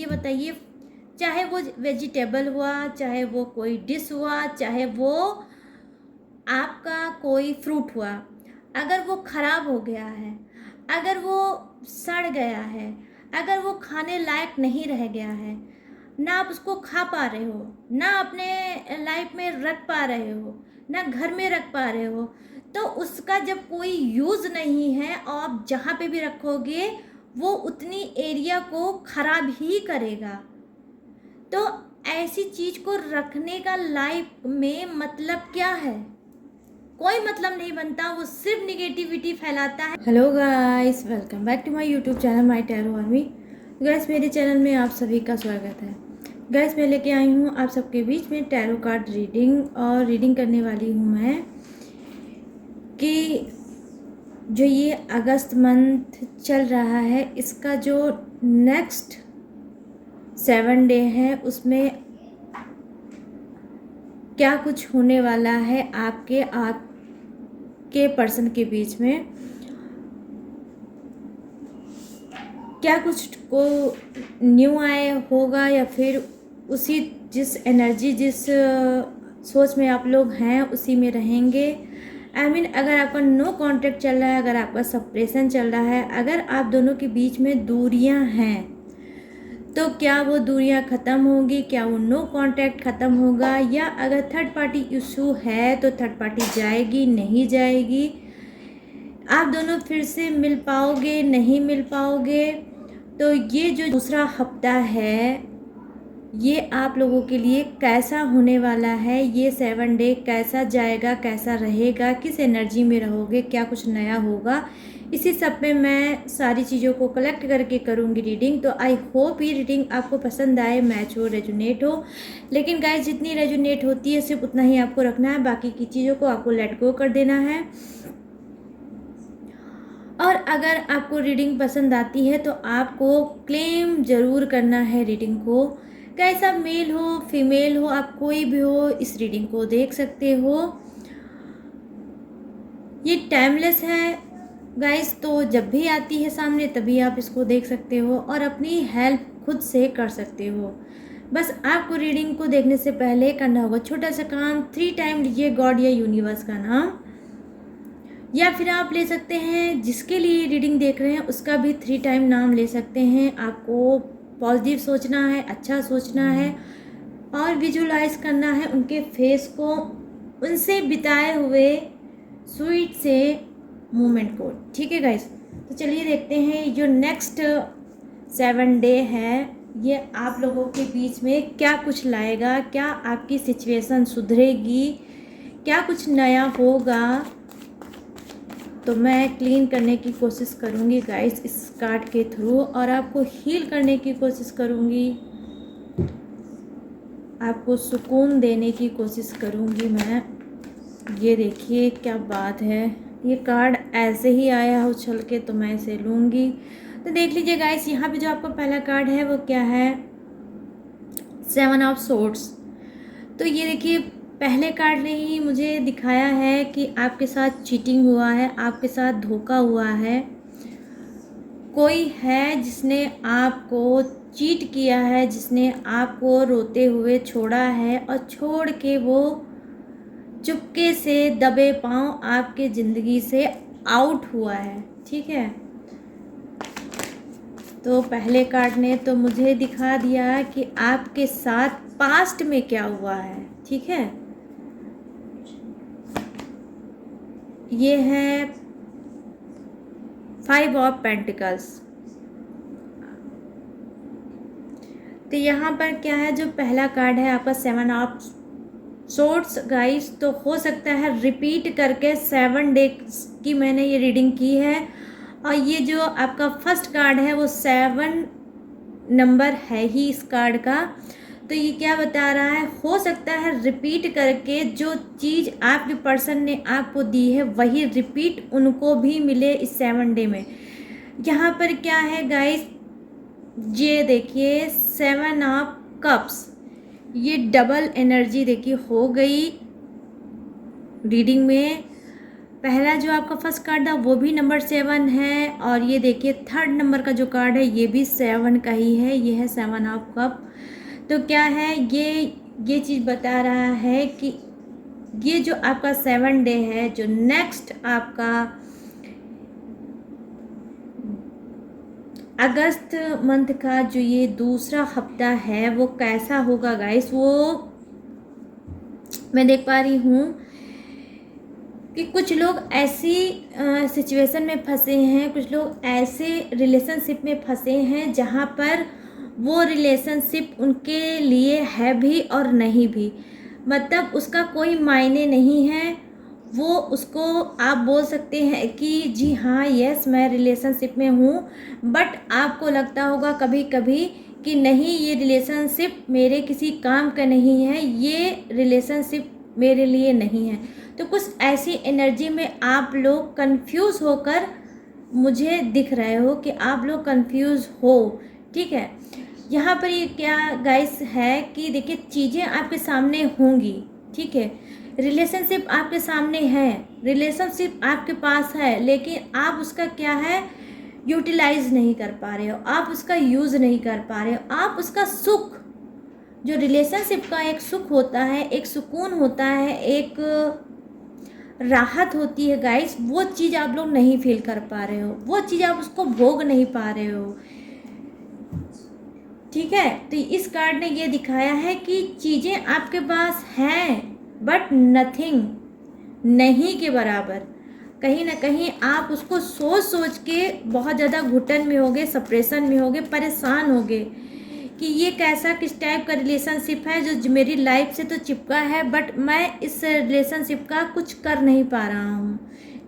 ये बताइए, चाहे वो वेजिटेबल हुआ, चाहे वो कोई डिश हुआ, चाहे वो आपका कोई फ्रूट हुआ, अगर वो ख़राब हो गया है, अगर वो सड़ गया है, अगर वो खाने लायक नहीं रह गया है, ना आप उसको खा पा रहे हो, ना अपने लाइफ में रख पा रहे हो, ना घर में रख पा रहे हो, तो उसका जब कोई यूज़ नहीं है और आप जहाँ पे भी रखोगे वो उतनी एरिया को ख़राब ही करेगा। तो ऐसी चीज़ को रखने का लाइफ में मतलब क्या है? कोई मतलब नहीं बनता, वो सिर्फ निगेटिविटी फैलाता है। Hello guys, welcome back to my YouTube channel my tarot army. Guys, मेरे चैनल में आप सभी का स्वागत है। गाइस, मैं लेके आई हूँ आप सबके बीच में टैरो कार्ड रीडिंग, और रीडिंग करने वाली हूँ मैं कि जो ये अगस्त मंथ चल रहा है, इसका जो नेक्स्ट 7 डे है उसमें क्या कुछ होने वाला है आपके पर्सन के बीच में, क्या कुछ को न्यू आए होगा, या फिर उसी जिस एनर्जी जिस सोच में आप लोग हैं उसी में रहेंगे। आई मीन अगर आपका नो कांटेक्ट चल रहा है, अगर आपका सप्रेशन चल रहा है, अगर आप दोनों के बीच में दूरियां हैं, तो क्या वो दूरियां ख़त्म होंगी, क्या वो नो कांटेक्ट ख़त्म होगा, या अगर थर्ड पार्टी इशू है तो थर्ड पार्टी जाएगी नहीं जाएगी, आप दोनों फिर से मिल पाओगे नहीं मिल पाओगे। तो ये जो दूसरा हफ्ता है ये आप लोगों के लिए कैसा होने वाला है, ये 7 डे कैसा जाएगा, कैसा रहेगा, किस एनर्जी में रहोगे, क्या कुछ नया होगा, इसी सब में मैं सारी चीज़ों को कलेक्ट करके करूँगी रीडिंग। तो आई होप ये रीडिंग आपको पसंद आए, मैच हो, रेजोनेट हो। लेकिन गाइस, जितनी रेजोनेट होती है सिर्फ उतना ही आपको रखना है, बाकी की चीज़ों को आपको लेट गो कर देना है। और अगर आपको रीडिंग पसंद आती है तो आपको क्लेम ज़रूर करना है रीडिंग को। कैसा मेल हो फीमेल हो, आप कोई भी हो इस रीडिंग को देख सकते हो। ये टाइमलेस है गाइस, तो जब भी आती है सामने तभी आप इसको देख सकते हो और अपनी हेल्प खुद से कर सकते हो। बस आपको रीडिंग को देखने से पहले करना होगा छोटा सा काम, 3 टाइम लीजिए गॉड या यूनिवर्स का नाम, या फिर आप ले सकते हैं जिसके लिए रीडिंग देख रहे हैं उसका भी 3 टाइम नाम ले सकते हैं। आपको पॉजिटिव सोचना है, अच्छा सोचना है और विजुलाइज करना है उनके फेस को, उनसे बिताए हुए स्वीट से मोमेंट को। ठीक है गाइस, तो चलिए देखते हैं जो नेक्स्ट 7 डे है ये आप लोगों के बीच में क्या कुछ लाएगा, क्या आपकी सिचुएशन सुधरेगी, क्या कुछ नया होगा। तो मैं क्लीन करने की कोशिश करूँगी गाइस इस कार्ड के थ्रू, और आपको हील करने की कोशिश करूँगी, आपको सुकून देने की कोशिश करूँगी मैं। ये देखिए क्या बात है, ये कार्ड ऐसे ही आया उछल के, तो मैं इसे लूँगी। तो देख लीजिए गाइस, यहाँ पे जो आपका पहला कार्ड है वो क्या है, 7 ऑफ सोर्ड्स। तो ये देखिए पहले कार्ड ने ही मुझे दिखाया है कि आपके साथ चीटिंग हुआ है, आपके साथ धोखा हुआ है, कोई है जिसने आपको चीट किया है, जिसने आपको रोते हुए छोड़ा है और छोड़ के वो चुपके से दबे पांव आपके ज़िंदगी से आउट हुआ है। ठीक है, तो पहले कार्ड ने तो मुझे दिखा दिया कि आपके साथ पास्ट में क्या हुआ है। ठीक है, ये है 5 ऑफ पेंटिकल्स। तो यहाँ पर क्या है, जो पहला कार्ड है आपका 7 ऑफ सोर्ड्स गाइस, तो हो सकता है रिपीट करके 7 डे की मैंने ये रीडिंग की है, और ये जो आपका फर्स्ट कार्ड है वो 7 नंबर है ही इस कार्ड का। तो ये क्या बता रहा है, हो सकता है रिपीट करके जो चीज़ आपके पर्सन ने आपको दी है वही रिपीट उनको भी मिले इस 7 डे में। यहाँ पर क्या है गाइस, ये देखिए 7 ऑफ कप्स, ये डबल एनर्जी देखिए हो गई रीडिंग में। पहला जो आपका फर्स्ट कार्ड था वो भी नंबर 7 है, और ये देखिए थर्ड नंबर का जो कार्ड है ये भी 7 का ही है, ये है 7 ऑफ कप। तो क्या है, ये चीज़ बता रहा है कि ये जो आपका 7 डे है, जो नेक्स्ट आपका अगस्त मंथ का जो ये दूसरा हफ्ता है वो कैसा होगा गाइस, वो मैं देख पा रही हूँ कि कुछ लोग ऐसी सिचुएशन में फंसे हैं, कुछ लोग ऐसे रिलेशनशिप में फंसे हैं जहाँ पर वो रिलेशनशिप उनके लिए है भी और नहीं भी, मतलब उसका कोई मायने नहीं है। वो उसको आप बोल सकते हैं कि जी हाँ यस मैं रिलेशनशिप में हूँ, बट आपको लगता होगा कभी कभी कि नहीं ये रिलेशनशिप मेरे किसी काम का नहीं है, ये रिलेशनशिप मेरे लिए नहीं है। तो कुछ ऐसी एनर्जी में आप लोग कंफ्यूज होकर मुझे दिख रहे हो कि आप लोग कंफ्यूज हो, ठीक है। यहाँ पर ये क्या गाइस है कि देखिए चीज़ें आपके सामने होंगी, ठीक है, रिलेशनशिप आपके सामने है, रिलेशनशिप आपके पास है, लेकिन आप उसका क्या है यूटिलाइज नहीं कर पा रहे हो, आप उसका यूज़ नहीं कर पा रहे हो, आप उसका सुख, जो रिलेशनशिप का एक सुख होता है, एक सुकून होता है, एक राहत होती है गाइस, वो चीज़ आप लोग नहीं फील कर पा रहे हो, वो चीज़ आप उसको भोग नहीं पा रहे हो, ठीक है। तो इस कार्ड ने ये दिखाया है कि चीज़ें आपके पास हैं बट नथिंग, नहीं के बराबर। कहीं ना कहीं आप उसको सोच सोच के बहुत ज़्यादा घुटन में होगे, सप्रेशन में होगे, परेशान होगे कि ये कैसा किस टाइप का रिलेशनशिप है जो मेरी लाइफ से तो चिपका है, बट मैं इस रिलेशनशिप का कुछ कर नहीं पा रहा हूँ,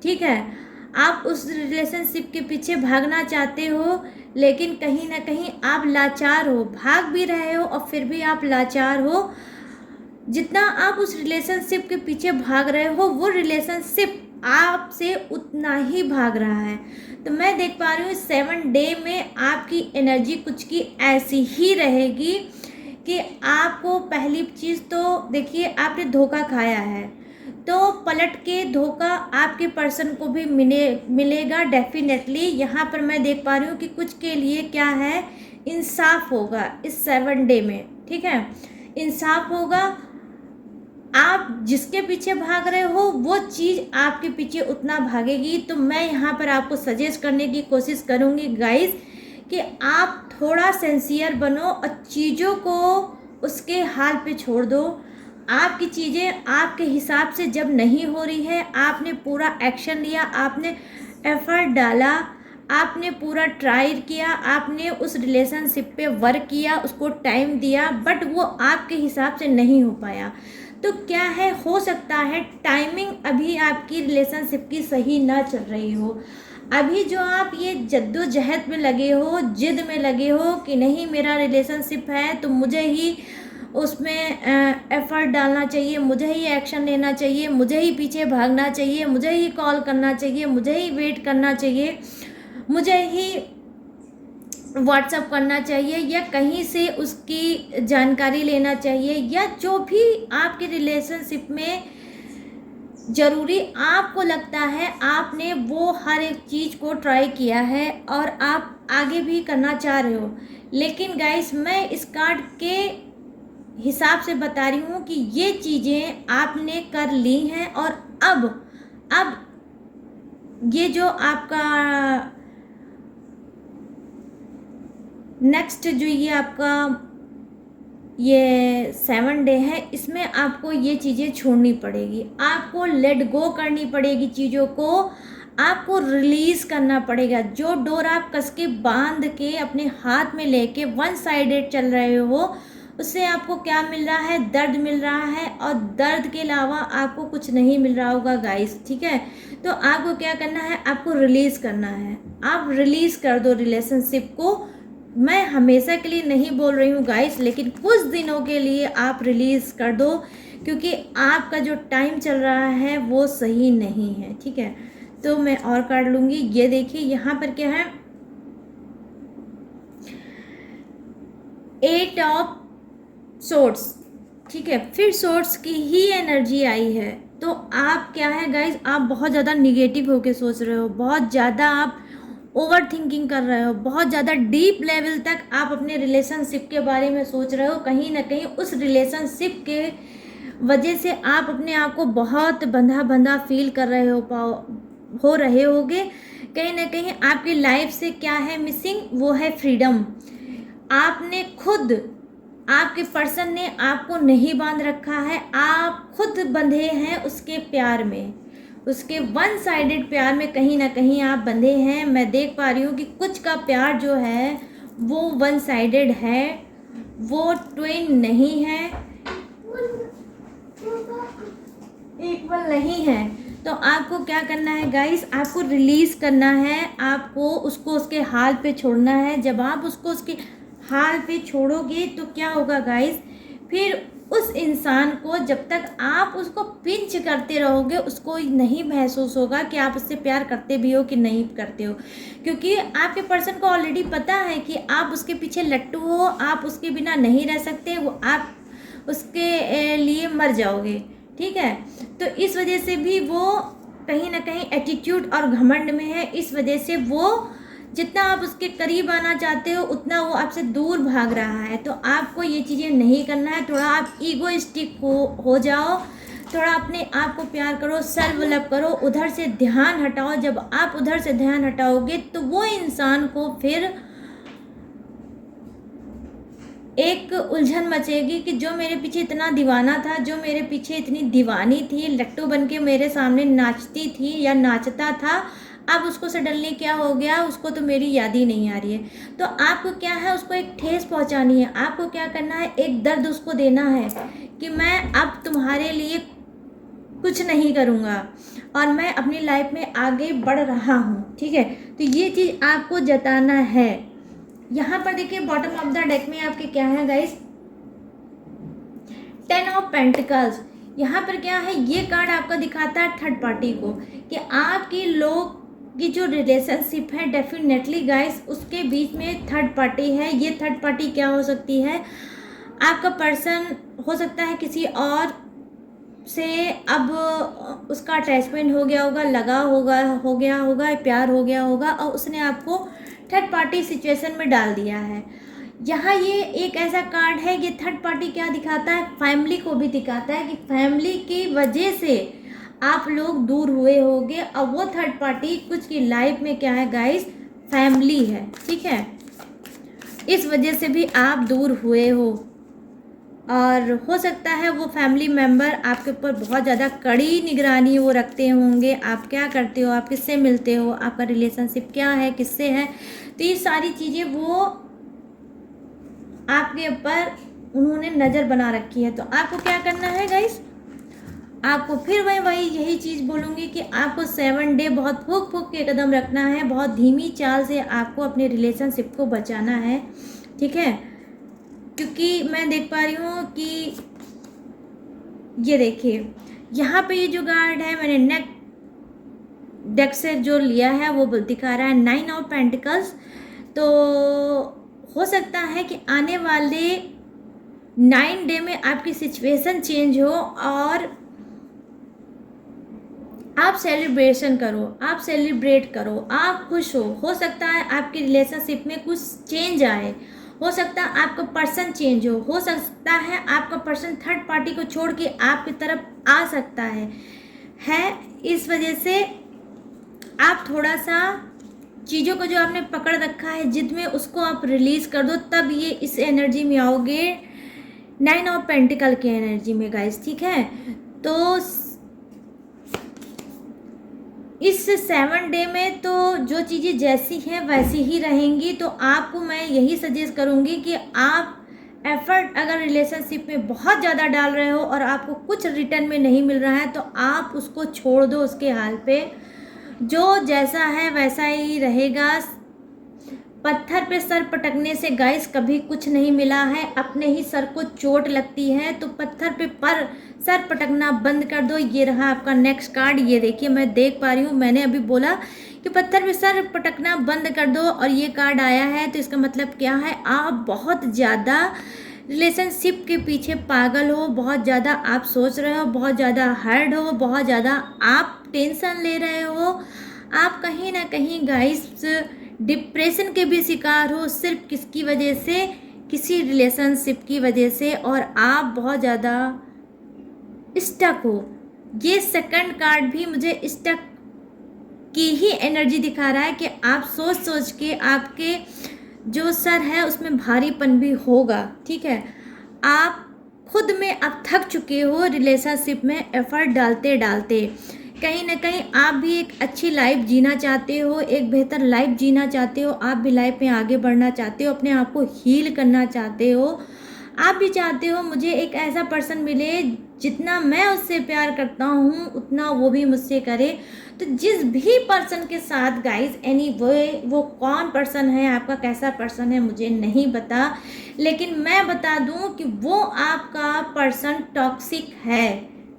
ठीक है। आप उस रिलेशनशिप के पीछे भागना चाहते हो, लेकिन कहीं ना कहीं आप लाचार हो, भाग भी रहे हो और फिर भी आप लाचार हो। जितना आप उस रिलेशनशिप के पीछे भाग रहे हो, वो रिलेशनशिप आपसे उतना ही भाग रहा है। तो मैं देख पा रही हूँ 7 डे में आपकी एनर्जी कुछ की ऐसी ही रहेगी कि आपको पहली चीज़ तो देखिए आपने धोखा खाया है, तो पलट के धोखा आपके पर्सन को भी मिलेगा डेफिनेटली। यहाँ पर मैं देख पा रही हूँ कि कुछ के लिए क्या है, इंसाफ होगा इस 7 डे में, ठीक है, इंसाफ होगा। आप जिसके पीछे भाग रहे हो वो चीज़ आपके पीछे उतना भागेगी। तो मैं यहाँ पर आपको सजेस्ट करने की कोशिश करूँगी गाइस कि आप थोड़ा सिंसियर बनो और चीज़ों को उसके हाल पे छोड़ दो। आपकी चीज़ें आपके हिसाब से जब नहीं हो रही है, आपने पूरा एक्शन लिया, आपने एफर्ट डाला, आपने पूरा ट्राई किया, आपने उस रिलेशनशिप पे वर्क किया, उसको टाइम दिया, बट वो आपके हिसाब से नहीं हो पाया। तो क्या है, हो सकता है टाइमिंग अभी आपकी रिलेशनशिप की सही ना चल रही हो। अभी जो आप ये जद्दोजहद में लगे हो, जिद में लगे हो कि नहीं मेरा रिलेशनशिप है तो मुझे ही उसमें एफर्ट डालना चाहिए, मुझे ही एक्शन लेना चाहिए, मुझे ही पीछे भागना चाहिए, मुझे ही कॉल करना चाहिए, मुझे ही वेट करना चाहिए, मुझे ही व्हाट्सअप करना चाहिए या कहीं से उसकी जानकारी लेना चाहिए, या जो भी आपके रिलेशनशिप में ज़रूरी आपको लगता है, आपने वो हर एक चीज़ को ट्राई किया है और आप आगे भी करना चाह रहे हो। लेकिन गाइस मैं इस कार्ड के हिसाब से बता रही हूँ कि ये चीज़ें आपने कर ली हैं और अब ये जो आपका नेक्स्ट जो ये आपका ये 7 डे है, इसमें आपको ये चीज़ें छोड़नी पड़ेगी, आपको लेट गो करनी पड़ेगी, चीज़ों को आपको रिलीज़ करना पड़ेगा। जो डोर आप कस के बांध के अपने हाथ में लेके वन साइडेड चल रहे हो, उससे आपको क्या मिल रहा है, दर्द मिल रहा है, और दर्द के अलावा आपको कुछ नहीं मिल रहा होगा गाइस, ठीक है। तो आपको क्या करना है, आपको रिलीज़ करना है, आप रिलीज़ कर दो रिलेशनशिप को। मैं हमेशा के लिए नहीं बोल रही हूँ गाइस, लेकिन कुछ दिनों के लिए आप रिलीज़ कर दो, क्योंकि आपका जो टाइम चल रहा है वो सही नहीं है, ठीक है। तो मैं और कार्ड लूँगी। ये देखिए यहाँ पर क्या है, 8 ऑफ सोर्ड्स, ठीक है, फिर सोर्ड्स की ही एनर्जी आई है, तो आप क्या है गाइज, आप बहुत ज़्यादा निगेटिव होके सोच रहे हो, बहुत ज़्यादा आप ओवर थिंकिंग कर रहे हो, बहुत ज़्यादा डीप लेवल तक आप अपने रिलेशनशिप के बारे में सोच रहे हो। कहीं ना कहीं उस रिलेशनशिप के वजह से आप अपने आप को बहुत बंधा बंधा फील कर रहे हो रहे होगे। कहीं ना कहीं आपकी लाइफ से क्या है मिसिंग, वो है फ्रीडम। आपने खुद, आपके पर्सन ने आपको नहीं बांध रखा है, आप खुद बंधे हैं उसके प्यार में, उसके वन साइडेड प्यार में कहीं ना कहीं आप बंधे हैं। मैं देख पा रही हूँ कि कुछ का प्यार जो है वो वन साइडेड है, वो ट्विन नहीं है, इक्वल नहीं है। तो आपको क्या करना है गाइस, आपको रिलीज़ करना है, आपको उसको उसके हाल पे छोड़ना है। जब आप उसको उसके हाल पे छोड़ोगे तो क्या होगा गाइस, फिर उस इंसान को जब तक आप उसको पिंच करते रहोगे उसको नहीं महसूस होगा कि आप उससे प्यार करते भी हो कि नहीं करते हो, क्योंकि आपके पर्सन को ऑलरेडी पता है कि आप उसके पीछे लट्टू हो, आप उसके बिना नहीं रह सकते, वो आप उसके लिए मर जाओगे। ठीक है, तो इस वजह से भी वो कहीं ना कहीं एटीट्यूड और घमंड में है। इस वजह से वो जितना आप उसके करीब आना चाहते हो उतना वो आपसे दूर भाग रहा है। तो आपको ये चीज़ें नहीं करना है। थोड़ा आप ईगोइस्टिक हो जाओ, थोड़ा अपने आप को प्यार करो, सेल्फ लव करो, उधर से ध्यान हटाओ। जब आप उधर से ध्यान हटाओगे तो वो इंसान को फिर एक उलझन मचेगी कि जो मेरे पीछे इतना दीवाना था, जो मेरे पीछे इतनी दीवानी थी, लट्टू बन के मेरे सामने नाचती थी या नाचता था, अब उसको सडनली क्या हो गया, उसको तो मेरी याद ही नहीं आ रही है। तो आपको क्या है, उसको एक ठेस पहुंचानी है। आपको क्या करना है, एक दर्द उसको देना है कि मैं अब तुम्हारे लिए कुछ नहीं करूँगा और मैं अपनी लाइफ में आगे बढ़ रहा हूँ। ठीक है, तो ये चीज़ आपको जताना है। यहाँ पर देखिए बॉटम ऑफ द डेक में आपके क्या है गाइस, 10 ऑफ पेंटिकल्स। यहाँ पर क्या है, ये कार्ड आपका दिखाता है थर्ड पार्टी को, कि आपकी लोग की जो रिलेशनशिप है डेफिनेटली गाइस उसके बीच में थर्ड पार्टी है। ये थर्ड पार्टी क्या हो सकती है, आपका पर्सन हो सकता है किसी और से अब उसका अटैचमेंट हो गया होगा, लगा हो गया होगा, प्यार हो गया होगा और उसने आपको थर्ड पार्टी सिचुएशन में डाल दिया है। यहाँ ये एक ऐसा कार्ड है, ये थर्ड पार्टी क्या दिखाता है, फैमिली को भी दिखाता है कि फैमिली की वजह से आप लोग दूर हुए होंगे और वो थर्ड पार्टी कुछ की लाइफ में क्या है गाइस, फैमिली है। ठीक है, इस वजह से भी आप दूर हुए हो और हो सकता है वो फैमिली मेम्बर आपके ऊपर बहुत ज़्यादा कड़ी निगरानी वो रखते होंगे, आप क्या करते हो, आप किससे मिलते हो, आपका रिलेशनशिप क्या है, किससे है। तो ये सारी चीज़ें वो आपके ऊपर उन्होंने नज़र बना रखी है। तो आपको क्या करना है गाइस, आपको फिर मैं वही यही चीज़ बोलूँगी कि आपको 7 डे बहुत फूक फूक के कदम रखना है, बहुत धीमी चाल से आपको अपने रिलेशनशिप को बचाना है। ठीक है, क्योंकि मैं देख पा रही हूँ कि ये देखिए यहाँ पे ये जो कार्ड है मैंने नेक डेक से जो लिया है वो दिखा रहा है 9 ऑफ पेंटिकल्स। तो हो सकता है कि आने वाले 9 डे में आपकी सिचुएशन चेंज हो और आप सेलिब्रेशन करो, आप सेलिब्रेट करो, आप खुश हो सकता है आपकी रिलेशनशिप में कुछ चेंज आए, हो सकता है आपका पर्सन चेंज हो सकता है आपका पर्सन थर्ड पार्टी को छोड़ के आपकी तरफ आ सकता है। इस वजह से आप थोड़ा सा चीज़ों को जो आपने पकड़ रखा है जिद में उसको आप रिलीज़ कर दो, तब ये इस एनर्जी में आओगे 9 ऑफ पेंटिकल की एनर्जी में गाइस। ठीक है, तो इस 7 डे में तो जो चीज़ें जैसी हैं वैसी ही रहेंगी। तो आपको मैं यही सजेस्ट करूँगी कि आप एफर्ट अगर रिलेशनशिप में बहुत ज़्यादा डाल रहे हो और आपको कुछ रिटर्न में नहीं मिल रहा है तो आप उसको छोड़ दो उसके हाल पे, जो जैसा है वैसा ही रहेगा। पत्थर पे सर पटकने से गाइस कभी कुछ नहीं मिला है, अपने ही सर को चोट लगती है। तो पत्थर पे सर पटकना बंद कर दो। ये रहा आपका नेक्स्ट कार्ड, ये देखिए मैं देख पा रही हूँ, मैंने अभी बोला कि पत्थर पे सर पटकना बंद कर दो और ये कार्ड आया है। तो इसका मतलब क्या है, आप बहुत ज़्यादा रिलेशनशिप के पीछे पागल हो, बहुत ज़्यादा आप सोच रहे हो, बहुत ज़्यादा हर्ट हो, बहुत ज़्यादा आप टेंशन ले रहे हो, आप कहीं ना कहीं गाइस डिप्रेशन के भी शिकार हो, सिर्फ किसकी वजह से, किसी रिलेशनशिप की वजह से, और आप बहुत ज़्यादा स्टक हो। ये सेकंड कार्ड भी मुझे स्टक की ही एनर्जी दिखा रहा है कि आप सोच सोच के आपके जो सर है उसमें भारीपन भी होगा, ठीक है। आप खुद में अब थक चुके हो रिलेशनशिप में एफर्ट डालते डालते। कहीं ना कहीं आप भी एक अच्छी लाइफ जीना चाहते हो, एक बेहतर लाइफ जीना चाहते हो, आप भी लाइफ में आगे बढ़ना चाहते हो, अपने आप को हील करना चाहते हो। आप भी चाहते हो मुझे एक ऐसा पर्सन मिले जितना मैं उससे प्यार करता हूँ उतना वो भी मुझसे करे। तो जिस भी पर्सन के साथ गाइज एनीवे वो कौन पर्सन है, आपका कैसा पर्सन है मुझे नहीं पता, लेकिन मैं बता दूं कि वो आपका पर्सन टॉक्सिक है,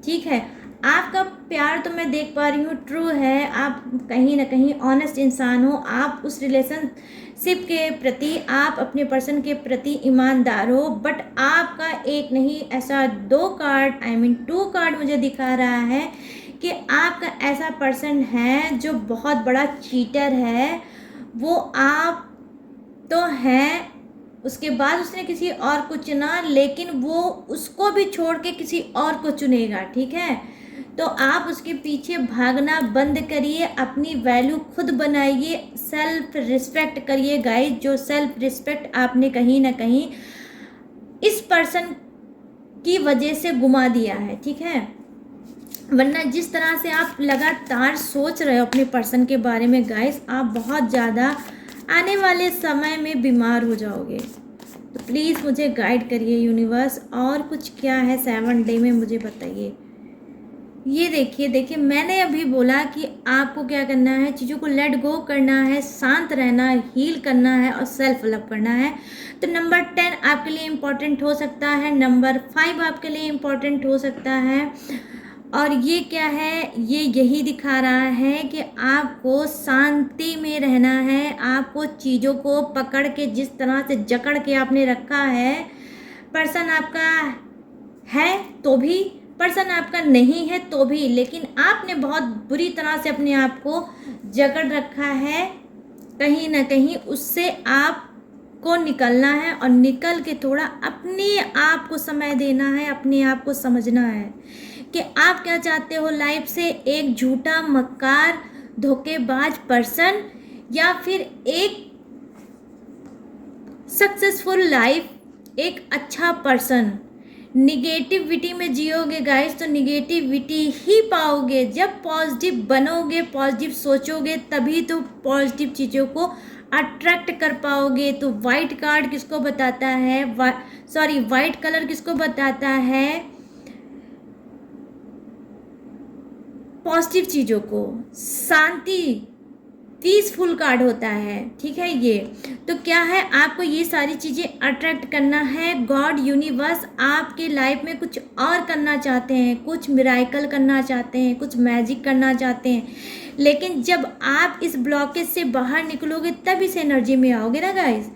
ठीक है। आपका प्यार तो मैं देख पा रही हूँ ट्रू है, आप कहीं ना कहीं ऑनेस्ट इंसान हो, आप उस रिलेशनशिप के प्रति, आप अपने पर्सन के प्रति ईमानदार हो, बट आपका एक नहीं ऐसा दो कार्ड, आई मीन 2 कार्ड मुझे दिखा रहा है कि आपका ऐसा पर्सन है जो बहुत बड़ा चीटर है। वो आप तो हैं, उसके बाद उसने किसी और को चुना, लेकिन वो उसको भी छोड़ के किसी और को चुनेगा, ठीक है। तो आप उसके पीछे भागना बंद करिए, अपनी वैल्यू खुद बनाइए, सेल्फ रिस्पेक्ट करिए गाइस। जो सेल्फ रिस्पेक्ट आपने कहीं ना कहीं इस पर्सन की वजह से गुमा दिया है, ठीक है। वरना जिस तरह से आप लगातार सोच रहे हो अपने पर्सन के बारे में गाइस, आप बहुत ज़्यादा आने वाले समय में बीमार हो जाओगे। तो प्लीज़ मुझे गाइड करिए यूनिवर्स, और कुछ क्या है 7 डे में मुझे बताइए। ये देखिए मैंने अभी बोला कि आपको क्या करना है, चीज़ों को लेट गो करना है, शांत रहना है, हील करना है और सेल्फ लव करना है। तो नंबर 10 आपके लिए इम्पोर्टेंट हो सकता है, नंबर 5 आपके लिए इम्पोर्टेंट हो सकता है। और ये क्या है, ये यही दिखा रहा है कि आपको शांति में रहना है, आपको चीज़ों को पकड़ के जिस तरह से जकड़ के आपने रखा है, पर्सन आपका है तो भी, पर्सन आपका नहीं है तो भी, लेकिन आपने बहुत बुरी तरह से अपने आप को जकड़ रखा है। कहीं ना कहीं उससे आपको निकलना है, और निकल के थोड़ा अपने आप को समय देना है, अपने आप को समझना है कि आप क्या चाहते हो लाइफ से, एक झूठा मक्कार धोखेबाज पर्सन, या फिर एक सक्सेसफुल लाइफ, एक अच्छा पर्सन। निगेटिविटी में जियोगे गाइस तो निगेटिविटी ही पाओगे। जब पॉजिटिव बनोगे, पॉजिटिव सोचोगे, तभी तो पॉजिटिव चीज़ों को अट्रैक्ट कर पाओगे। तो वाइट कार्ड किसको बताता है, वाइट कलर किसको बताता है, पॉजिटिव चीज़ों को, शांति, पीसफुल कार्ड होता है, ठीक है। ये तो क्या है, आपको ये सारी चीज़ें अट्रैक्ट करना है। गॉड यूनिवर्स आपके लाइफ में कुछ और करना चाहते हैं, कुछ मिराइकल करना चाहते हैं, कुछ मैजिक करना चाहते हैं, लेकिन जब आप इस ब्लॉकेज से बाहर निकलोगे तब इस एनर्जी में आओगे ना गाइस।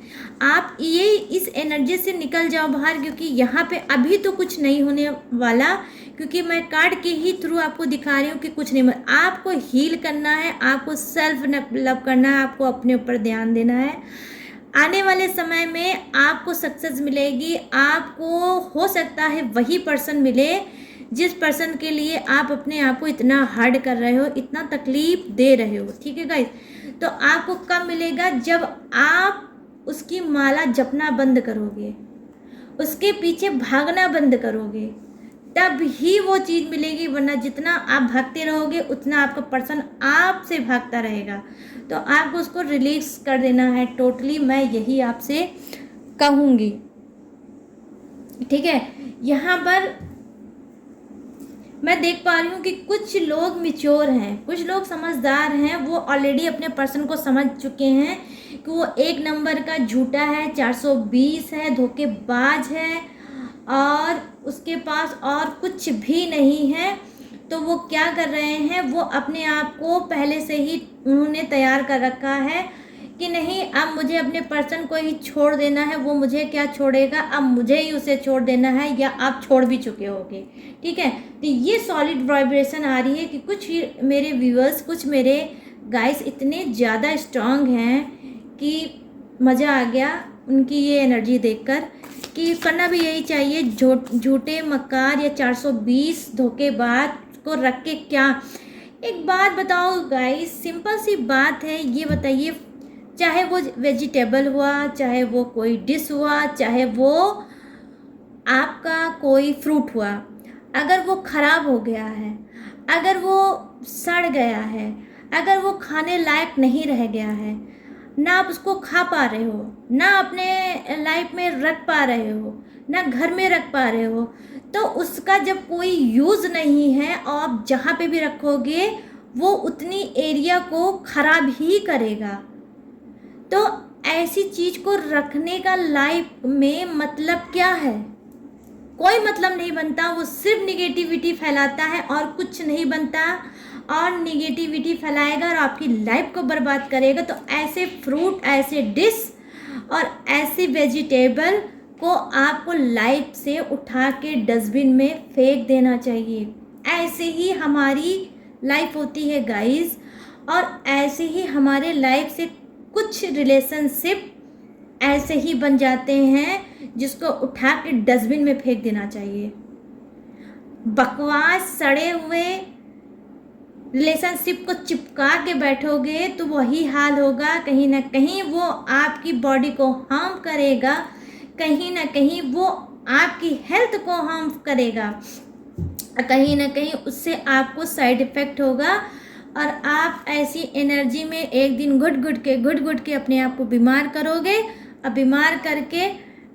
आप ये इस एनर्जी से निकल जाओ बाहर, क्योंकि यहाँ पे अभी तो कुछ नहीं होने वाला, क्योंकि मैं कार्ड के ही थ्रू आपको दिखा रही हूँ कि कुछ नहीं। आपको हील करना है, आपको सेल्फ लव करना है, आपको अपने ऊपर ध्यान देना है। आने वाले समय में आपको सक्सेस मिलेगी। आपको हो सकता है वही पर्सन मिले जिस पर्सन के लिए आप अपने आप को इतना हार्ड कर रहे हो, इतना तकलीफ दे रहे हो, ठीक है गाइस। तो आपको कब मिलेगा, जब आप उसकी माला जपना बंद करोगे, उसके पीछे भागना बंद करोगे, तब ही वो चीज़ मिलेगी। वरना जितना आप भागते रहोगे उतना आपका पर्सन आपसे भागता रहेगा। तो आपको उसको रिलीज कर देना है टोटली, मैं यही आपसे कहूँगी, ठीक है। यहाँ पर मैं देख पा रही हूँ कि कुछ लोग मिच्योर हैं, कुछ लोग समझदार हैं, वो ऑलरेडी अपने पर्सन को समझ चुके हैं कि वो 1 नंबर का झूठा है, 420 है, धोखेबाज है, और उसके पास और कुछ भी नहीं है। तो वो क्या कर रहे हैं, वो अपने आप को पहले से ही उन्होंने तैयार कर रखा है कि नहीं अब मुझे अपने पर्सन को ही छोड़ देना है, वो मुझे क्या छोड़ेगा, अब मुझे ही उसे छोड़ देना है, या आप छोड़ भी चुके होगे। ठीक है, तो ये सॉलिड वाइब्रेशन आ रही है कि कुछ मेरे व्यूअर्स, कुछ मेरे गाइस इतने ज़्यादा स्ट्रांग हैं कि मज़ा आ गया उनकी ये एनर्जी देखकर, कि करना भी यही चाहिए। झूठे मक्कार या 420 धोखेबाज को रख के क्या। एक बात बताओ गाइस, सिंपल सी बात है, ये बताइए, चाहे वो वेजिटेबल हुआ, चाहे वो कोई डिश हुआ, चाहे वो आपका कोई फ्रूट हुआ, अगर वो ख़राब हो गया है, अगर वो सड़ गया है, अगर वो खाने लायक नहीं रह गया है, ना आप उसको खा पा रहे हो, ना अपने लाइफ में रख पा रहे हो, ना घर में रख पा रहे हो, तो उसका जब कोई यूज़ नहीं है और आप जहाँ पे भी रखोगे वो उतनी एरिया को ख़राब ही करेगा। तो ऐसी चीज़ को रखने का लाइफ में मतलब क्या है? कोई मतलब नहीं बनता, वो सिर्फ निगेटिविटी फैलाता है और कुछ नहीं बनता, और निगेटिविटी फैलाएगा और आपकी लाइफ को बर्बाद करेगा। तो ऐसे फ्रूट, ऐसे डिश और ऐसे वेजिटेबल को आपको लाइफ से उठा के डस्टबिन में फेंक देना चाहिए। ऐसे ही हमारी लाइफ होती है गाइस, और ऐसे ही हमारे लाइफ से कुछ रिलेशनशिप ऐसे ही बन जाते हैं जिसको उठा के डस्टबिन में फेंक देना चाहिए। बकवास सड़े हुए रिलेशनशिप को चिपका के बैठोगे तो वही हाल होगा, कहीं ना कहीं वो आपकी बॉडी को हार्म करेगा, कहीं ना कहीं वो आपकी हेल्थ को हार्म करेगा, कहीं ना कहीं उससे आपको साइड इफ़ेक्ट होगा, और आप ऐसी एनर्जी में एक दिन घुट घुट के अपने आप को बीमार करोगे, और बीमार करके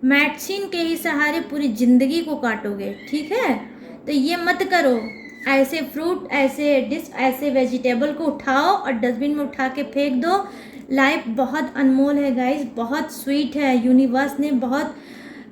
मेडिसिन के ही सहारे पूरी ज़िंदगी को काटोगे। ठीक है, तो ये मत करो। ऐसे फ्रूट, ऐसे डिश, ऐसे वेजिटेबल को उठाओ और डस्टबिन में उठा के फेंक दो। लाइफ बहुत अनमोल है गाइस, बहुत स्वीट है। यूनिवर्स ने बहुत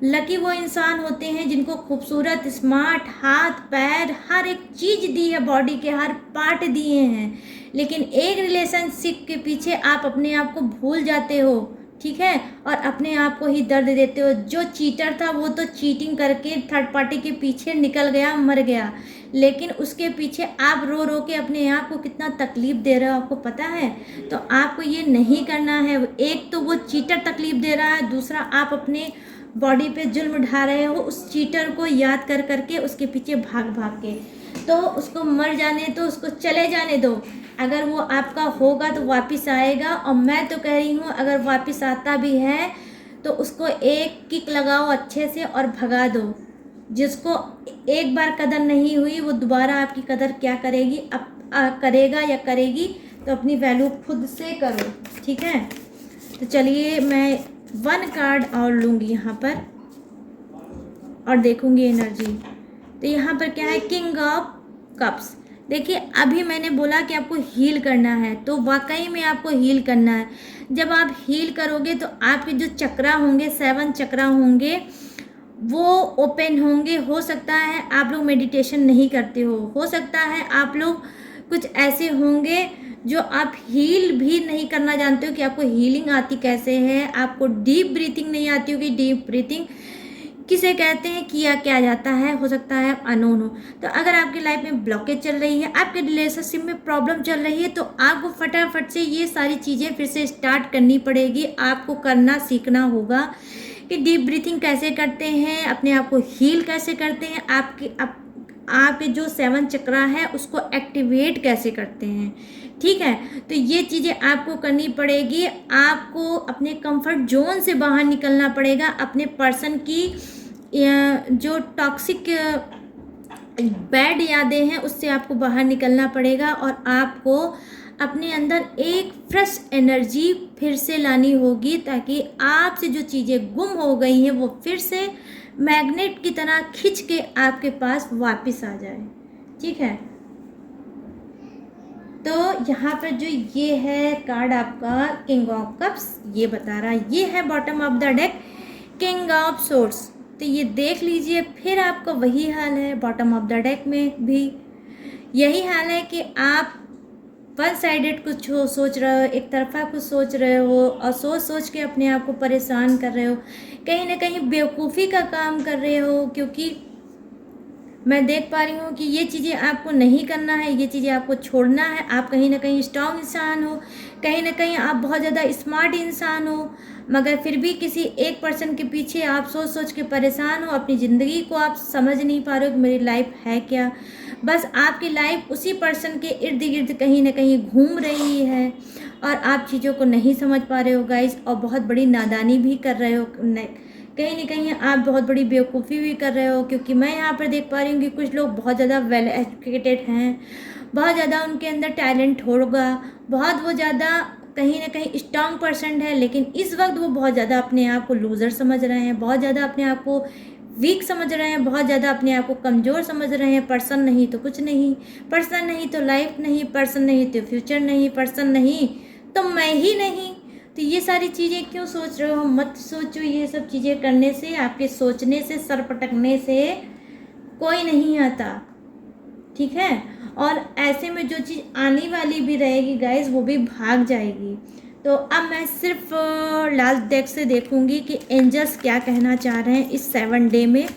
लकी वो इंसान होते हैं जिनको खूबसूरत, स्मार्ट हाथ पैर हर एक चीज़ दी है, बॉडी के हर पार्ट दिए हैं, लेकिन एक रिलेशनशिप के पीछे आप अपने आप को भूल जाते हो। ठीक है, और अपने आप को ही दर्द देते हो। जो चीटर था वो तो चीटिंग करके थर्ड पार्टी के पीछे निकल गया, मर गया, लेकिन उसके पीछे आप रो रो के अपने आप को कितना तकलीफ़ दे रहे हो, आपको पता है? तो आपको ये नहीं करना है। एक तो वो चीटर तकलीफ़ दे रहा है, दूसरा आप अपने बॉडी पे जुल्म ढा रहे हो उस चीटर को याद कर करके, उसके पीछे भाग भाग के। तो उसको मर जाने दो, उसको चले जाने दो। अगर वो आपका होगा तो वापस आएगा, और मैं तो कह रही हूँ अगर वापस आता भी है तो उसको एक किक लगाओ अच्छे से और भगा दो। जिसको एक बार कदर नहीं हुई वो दोबारा आपकी कदर क्या करेगी, करेगा या करेगी, तो अपनी वैल्यू खुद से करो। ठीक है, तो चलिए मैं 1 कार्ड और लूँगी यहाँ पर और देखूँगी एनर्जी। तो यहाँ पर क्या है, किंग ऑफ कप्स। देखिए अभी मैंने बोला कि आपको हील करना है, तो वाकई में आपको हील करना है। जब आप हील करोगे तो आपके जो चक्रा होंगे, 7 चक्रा होंगे, वो ओपन होंगे। हो सकता है आप लोग मेडिटेशन नहीं करते हो सकता है आप लोग कुछ ऐसे होंगे जो आप हील भी नहीं करना जानते हो कि आपको हीलिंग आती कैसे है, आपको डीप ब्रीथिंग नहीं आती होगी। डीप ब्रीथिंग किसे कहते हैं, किया क्या जाता है, हो सकता है आप अनोन हो। तो अगर आपकी लाइफ में ब्लॉकेज चल रही है, आपके रिलेशनशिप में प्रॉब्लम चल रही है, तो आपको फटाफट से ये सारी चीज़ें फिर से स्टार्ट करनी पड़ेगी। आपको करना सीखना होगा कि डीप ब्रीथिंग कैसे करते हैं, अपने आप को हील कैसे करते हैं, आपके जो 7 चक्रा है उसको एक्टिवेट कैसे करते हैं। ठीक है, तो ये चीज़ें आपको करनी पड़ेगी। आपको अपने कंफर्ट जोन से बाहर निकलना पड़ेगा। अपने पर्सन की जो टॉक्सिक बैड यादें हैं उससे आपको बाहर निकलना पड़ेगा, और आपको अपने अंदर एक फ्रेश एनर्जी फिर से लानी होगी, ताकि आपसे जो चीज़ें गुम हो गई हैं वो फिर से मैग्नेट की तरह खींच के आपके पास वापस आ जाए। ठीक है, तो यहाँ पर जो ये है कार्ड आपका किंग ऑफ कप्स, ये बता रहा है, ये है bottom of the deck king of swords. तो ये देख लीजिए, फिर आपका वही हाल है, बॉटम ऑफ द डेक में भी यही हाल है कि आप वन साइडेड कुछ सोच रहे हो, एक तरफा कुछ सोच रहे हो और सोच सोच के अपने आप को परेशान कर रहे हो, कहीं ना कहीं बेवकूफ़ी का काम कर रहे हो। क्योंकि मैं देख पा रही हूँ कि ये चीज़ें आपको नहीं करना है, ये चीज़ें आपको छोड़ना है। आप कहीं ना कहीं स्ट्रांग इंसान हो, कहीं ना कहीं आप बहुत ज़्यादा स्मार्ट इंसान हो, मगर फिर भी किसी एक पर्सन के पीछे आप सोच सोच के परेशान हो। अपनी ज़िंदगी को आप समझ नहीं पा रहे हो कि मेरी लाइफ है क्या। बस आपकी लाइफ उसी पर्सन के इर्द गिर्द कहीं ना कहीं घूम रही है और आप चीज़ों को नहीं समझ पा रहे हो गाइस, और बहुत बड़ी नादानी भी कर रहे हो। कहीं ना कहीं आप बहुत बड़ी बेवकूफ़ी भी कर रहे हो। क्योंकि मैं यहाँ पर देख पा रही हूँ कि कुछ लोग बहुत ज़्यादा वेल एजुकेटेड हैं, बहुत ज़्यादा उनके अंदर टैलेंट होगा, बहुत वो ज़्यादा कहीं ना कहीं स्ट्रांग पर्सन है, लेकिन इस वक्त वो बहुत ज़्यादा अपने आप को लूज़र समझ रहे हैं, बहुत ज़्यादा अपने आप को वीक समझ रहे हैं, बहुत ज़्यादा अपने आप को कमज़ोर समझ रहे हैं। पर्सन नहीं तो कुछ नहीं, पर्सन नहीं तो लाइफ नहीं, पर्सन नहीं तो फ्यूचर नहीं, पर्सन नहीं तो मैं ही नहीं। तो ये सारी चीज़ें क्यों सोच रहे हो? मत सोचो। ये सब चीज़ें करने से, आपके सोचने से, सर पटकने से कोई नहीं आता, ठीक है। और ऐसे में जो चीज़ आने वाली भी रहेगी गाइस, वो भी भाग जाएगी। तो अब मैं सिर्फ लास्ट डेक से देखूंगी कि एंजल्स क्या कहना चाह रहे हैं इस 7 डे में,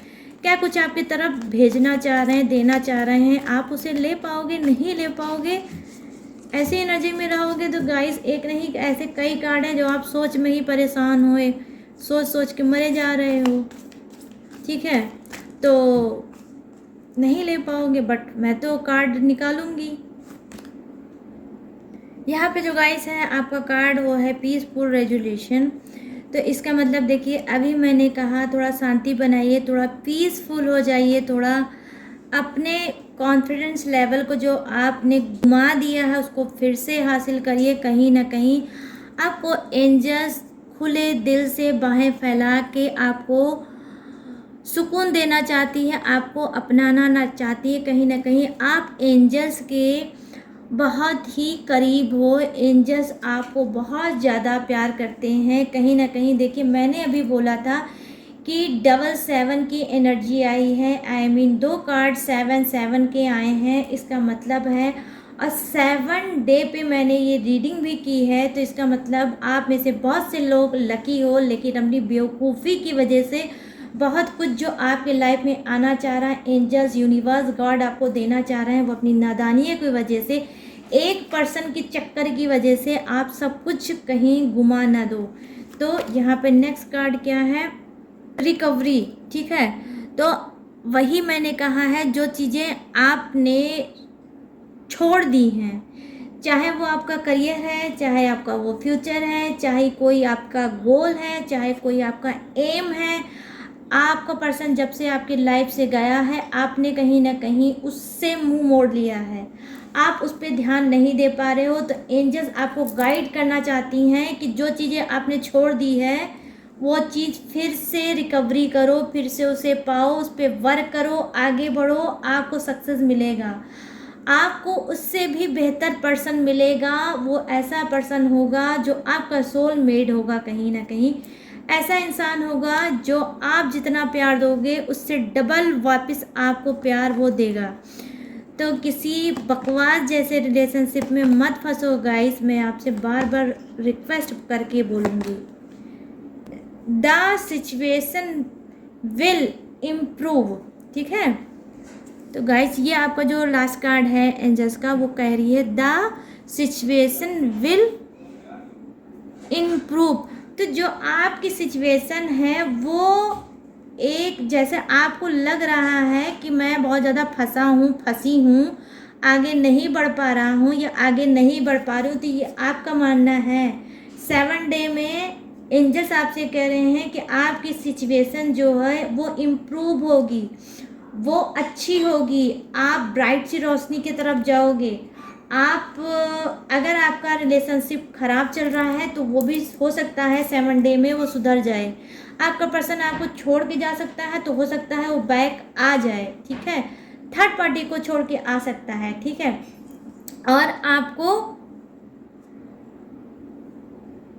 क्या कुछ आपकी तरफ भेजना चाह रहे हैं, देना चाह रहे हैं। आप उसे ले पाओगे, नहीं ले पाओगे, ऐसी एनर्जी में रहोगे तो गाइस एक नहीं ऐसे कई कार्ड हैं जो आप सोच में ही परेशान हुए, सोच सोच के मरे जा रहे हो, ठीक है। तो नहीं ले पाओगे, बट मैं तो कार्ड निकालूंगी। यहाँ पे जो गाइस है आपका कार्ड वो है पीसफुल रेजोल्यूशन। तो इसका मतलब देखिए, अभी मैंने कहा थोड़ा शांति बनाइए, थोड़ा पीसफुल हो जाइए, थोड़ा अपने कॉन्फिडेंस लेवल को जो आपने घुमा दिया है उसको फिर से हासिल करिए। कहीं ना कहीं आपको एंजल्स खुले दिल से बाहें फैला के आपको सुकून देना चाहती है, आपको अपनाना चाहती है। कहीं ना कहीं आप एंजल्स के बहुत ही करीब हो, एंजल्स आपको बहुत ज़्यादा प्यार करते हैं। कहीं ना कहीं देखिए, मैंने अभी बोला था कि 777 की एनर्जी आई है, आई मीन 2 कार्ड 7 के आए हैं। इसका मतलब है, और 7 डे पे मैंने ये रीडिंग भी की है, तो इसका मतलब आप में से बहुत से लोग लकी हो, लेकिन अपनी बेवकूफ़ी की वजह से बहुत कुछ जो आपके लाइफ में आना चाह रहा है, एंजल्स, यूनिवर्स, गॉड आपको देना चाह रहे हैं, वो अपनी नादानी की वजह से, एक पर्सन की चक्कर की वजह से आप सब कुछ कहीं गुमा ना दो। तो यहाँ पे नेक्स्ट कार्ड क्या है? रिकवरी, ठीक है। तो वही मैंने कहा है, जो चीज़ें आपने छोड़ दी हैं, चाहे वो आपका करियर है, चाहे आपका वो फ्यूचर है, चाहे कोई आपका गोल है, चाहे कोई आपका एम है, आपका पर्सन जब से आपकी लाइफ से गया है, आपने कहीं ना कहीं उससे मुंह मोड़ लिया है, आप उस पर ध्यान नहीं दे पा रहे हो। तो एंजल्स आपको गाइड करना चाहती हैं कि जो चीज़ें आपने छोड़ दी है वो चीज़ फिर से रिकवरी करो, फिर से उसे पाओ, उस पर वर्क करो, आगे बढ़ो, आपको सक्सेस मिलेगा, आपको उससे भी बेहतर पर्सन मिलेगा। वो ऐसा पर्सन होगा जो आपका सोल मेड होगा, कहीं ना कहीं ऐसा इंसान होगा जो आप जितना प्यार दोगे उससे डबल वापस आपको प्यार वो देगा। तो किसी बकवास जैसे रिलेशनशिप में मत फंसो गाइस, मैं आपसे बार बार रिक्वेस्ट करके बोलूँगी। द सिचुएशन विल इम्प्रूव, ठीक है। तो गाइस ये आपका जो लास्ट कार्ड है एंजल्स का, वो कह रही है द सिचुएशन विल इम्प्रूव। तो जो आपकी सिचुएशन है वो एक जैसे आपको लग रहा है कि मैं बहुत ज़्यादा फंसा हूँ, फंसी हूँ, आगे नहीं बढ़ पा रहा हूँ या आगे नहीं बढ़ पा रही हूँ, तो ये आपका मानना है 7 डे में एंजल्स आपसे कह रहे हैं कि आपकी सिचुएशन जो है वो इम्प्रूव होगी, वो अच्छी होगी, आप ब्राइट सी रोशनी की तरफ जाओगे। आप अगर आपका रिलेशनशिप ख़राब चल रहा है तो वो भी हो सकता है 7 डे में वो सुधर जाए। आपका पर्सन आपको छोड़ के जा सकता है, तो हो सकता है वो बैक आ जाए, ठीक है, थर्ड पार्टी को छोड़ के आ सकता है, ठीक है। और आपको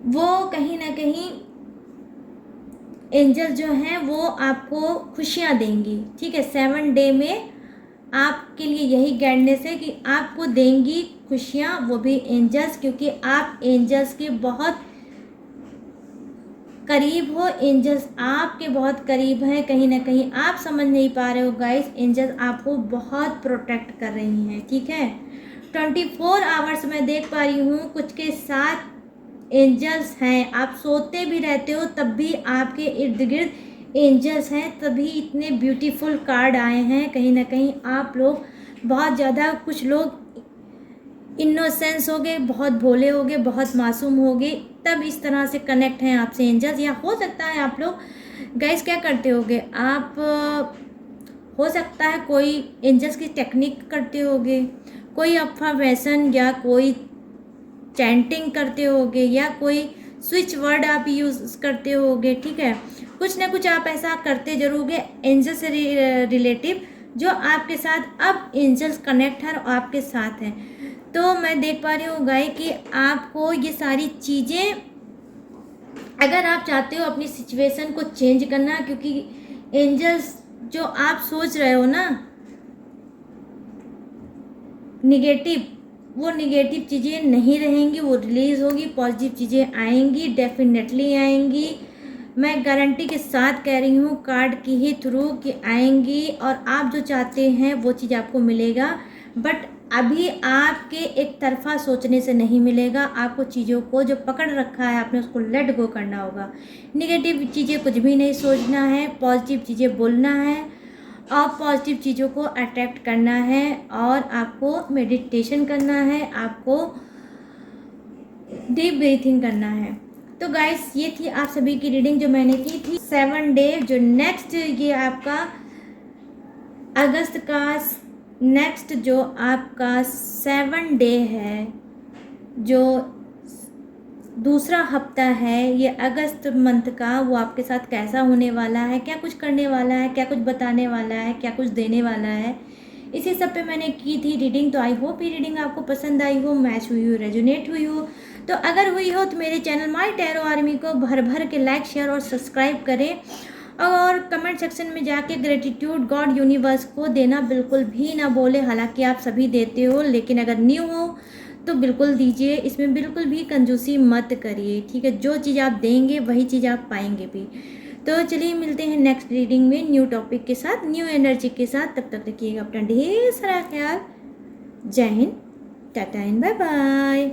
वो कहीं ना कहीं एंजल जो हैं वो आपको खुशियाँ देंगी, ठीक है। 7 डे में आपके लिए यही गाइडनेस है कि आपको देंगी खुशियाँ, वो भी एंजल्स, क्योंकि आप एंजल्स के बहुत करीब हो। एंजल्स आपके बहुत करीब हैं, कहीं ना कहीं आप समझ नहीं पा रहे हो गाइस, एंजल्स आपको बहुत प्रोटेक्ट कर रही हैं, ठीक है। 24 आवर्स मैं देख पा रही हूँ कुछ के साथ एंजल्स हैं। आप सोते भी रहते हो तब भी आपके इर्द गिर्द एंजल्स हैं, तभी इतने ब्यूटीफुल कार्ड आए हैं। कहीं ना कहीं आप लोग बहुत ज़्यादा, कुछ लोग इनोसेंस हो गए, बहुत भोले हो गए, बहुत मासूम हो गए, तब इस तरह से कनेक्ट हैं आपसे एंजल्स। या हो सकता है आप लोग गाइस क्या करते होगे, आप हो सकता है कोई एंजल्स की टेक्निक करते होगे, कोई अफर्मेशन या कोई चैंटिंग करते होगे, या कोई स्विच वर्ड आप यूज़ करते होगे, ठीक है। कुछ ना कुछ आप ऐसा करते जरूर होगे एंजल से रिलेटिव, जो आपके साथ अब एंजल्स कनेक्ट है और आपके साथ हैं। तो मैं देख पा रही हूँ गाय कि आपको ये सारी चीज़ें, अगर आप चाहते हो अपनी सिचुएशन को चेंज करना, क्योंकि एंजल्स जो आप सोच रहे हो ना निगेटिव, वो निगेटिव चीज़ें नहीं रहेंगी, वो रिलीज़ होगी, पॉजिटिव चीज़ें आएंगी, डेफिनेटली आएंगी। मैं गारंटी के साथ कह रही हूँ कार्ड की ही थ्रू कि आएंगी, और आप जो चाहते हैं वो चीज़ आपको मिलेगा। बट अभी आपके एक तरफा सोचने से नहीं मिलेगा, आपको चीज़ों को जो पकड़ रखा है आपने उसको लेट गो करना होगा। निगेटिव चीज़ें कुछ भी नहीं सोचना है, पॉजिटिव चीज़ें बोलना है और पॉजिटिव चीज़ों को अट्रैक्ट करना है, और आपको मेडिटेशन करना है, आपको डीप ब्रीथिंग करना है। तो गाइस ये थी आप सभी की रीडिंग जो मैंने की थी 7 डे। जो नेक्स्ट ये आपका अगस्त का नेक्स्ट जो आपका 7 डे है, जो दूसरा हफ्ता है ये अगस्त मंथ का, वो आपके साथ कैसा होने वाला है, क्या कुछ करने वाला है, क्या कुछ बताने वाला है, क्या कुछ देने वाला है, इसी सब पे मैंने की थी रीडिंग। तो आई होप ये रीडिंग आपको पसंद आई हो, मैच हुई हो, रेजोनेट हुई हो। तो अगर हुई हो तो मेरे चैनल माय टैरो आर्मी को भर भर के लाइक, शेयर और सब्सक्राइब करें, और कमेंट सेक्शन में जाके ग्रेटिट्यूड गॉड यूनिवर्स को देना बिल्कुल भी ना बोले। हालांकि आप सभी देते हो, लेकिन अगर न्यू हो तो बिल्कुल दीजिए, इसमें बिल्कुल भी कंजूसी मत करिए, ठीक है। जो चीज़ आप देंगे वही चीज़ आप पाएंगे भी। तो चलिए मिलते हैं नेक्स्ट रीडिंग में न्यू टॉपिक के साथ, न्यू एनर्जी के साथ। तब तक रखिएगा अपना ढेर सारा ख्याल। जय Hind, tata and bye bye.